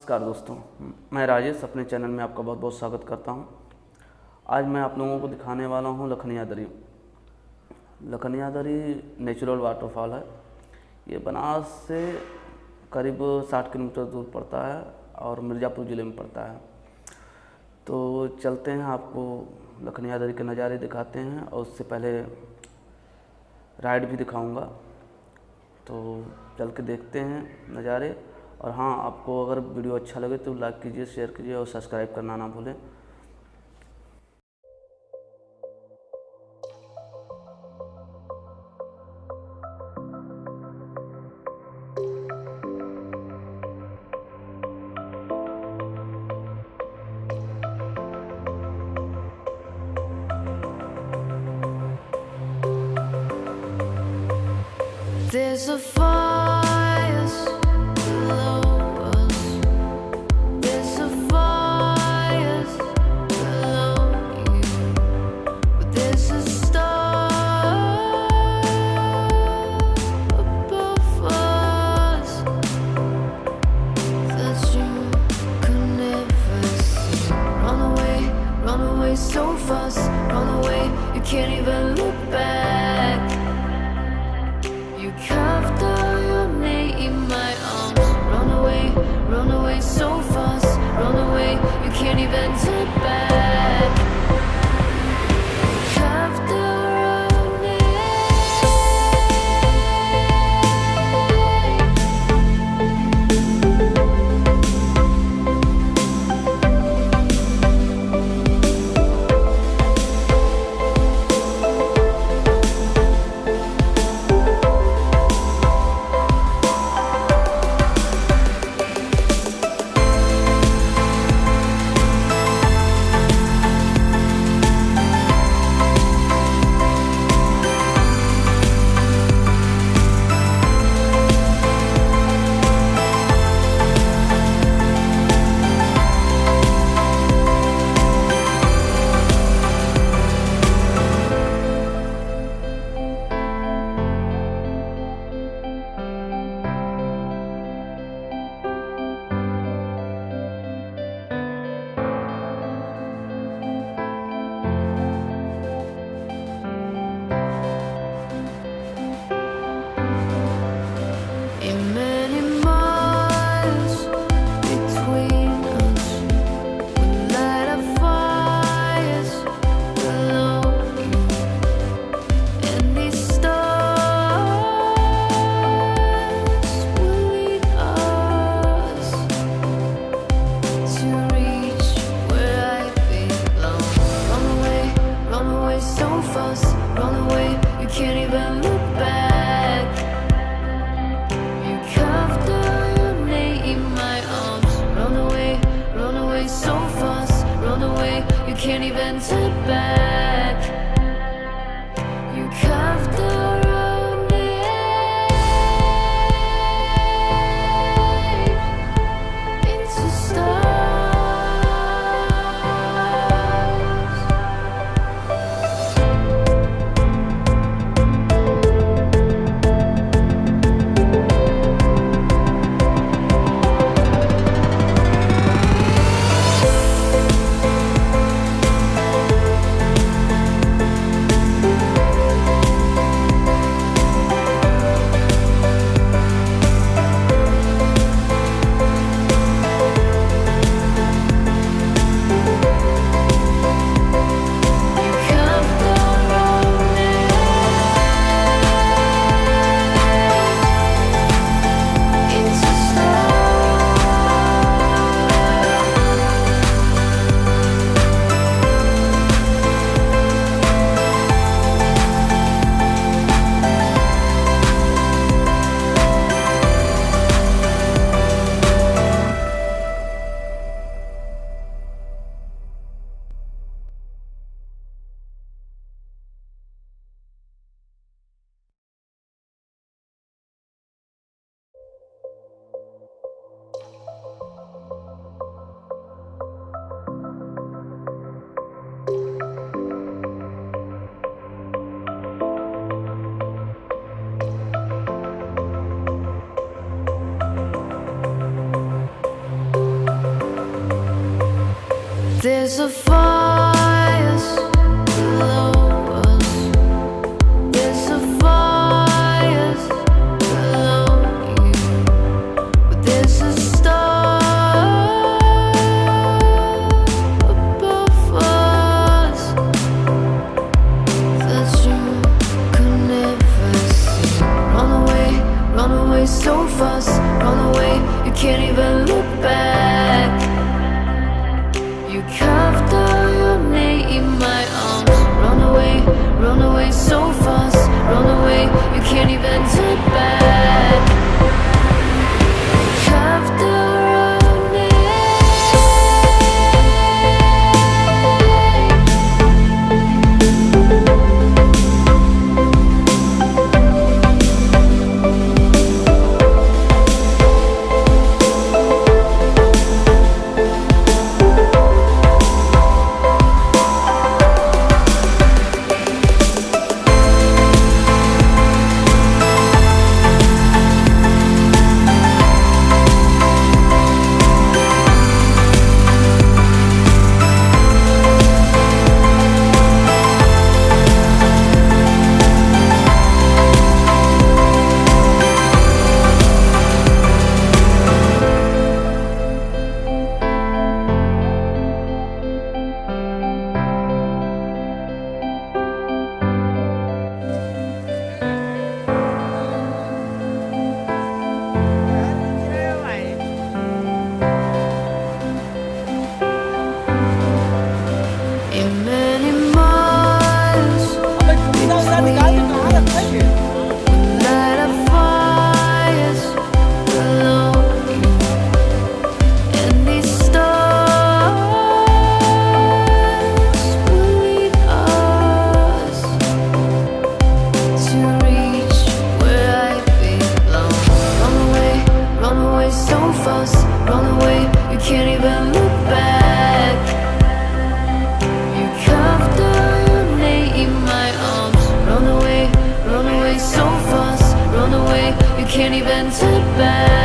नमस्कार दोस्तों, मैं राजेश अपने चैनल में आपका बहुत बहुत स्वागत करता हूं। आज मैं आप लोगों को दिखाने वाला हूं लखनियादरी। लखनियादरी नेचुरल वाटरफॉल है। ये बनारस से करीब 60 किलोमीटर दूर पड़ता है और मिर्ज़ापुर ज़िले में पड़ता है। तो चलते हैं, आपको लखनियादरी के नज़ारे दिखाते हैं और उससे पहले राइड भी दिखाऊंगा। तो चल के देखते हैं नज़ारे। और हाँ, आपको अगर वीडियो अच्छा लगे तो लाइक कीजिए, शेयर कीजिए और सब्सक्राइब करना ना भूलें। There's a fire below us. There's a fire below you. But there's a star above us that you could never see. Run away so fast. Run away, you can't even look back. You carved out your name in my arms. Run away so fast. Run away, you can't even turn back. You carved out your name. There's a fire below us. There's a fire below you. But there's a star above us that you could never see. Run away so fast. Run away, you can't even look back. You carved out your name in my arms. Run away so fast. Run away, you can't even turn back. You carved out your name. In many miles between us, we light up fires below you, and these stars will lead us to reach where I belong. Run away so fast. Run away, you can't even look back. You carved out your name in my arms. Run away so fast. Run away, you can't even turn back.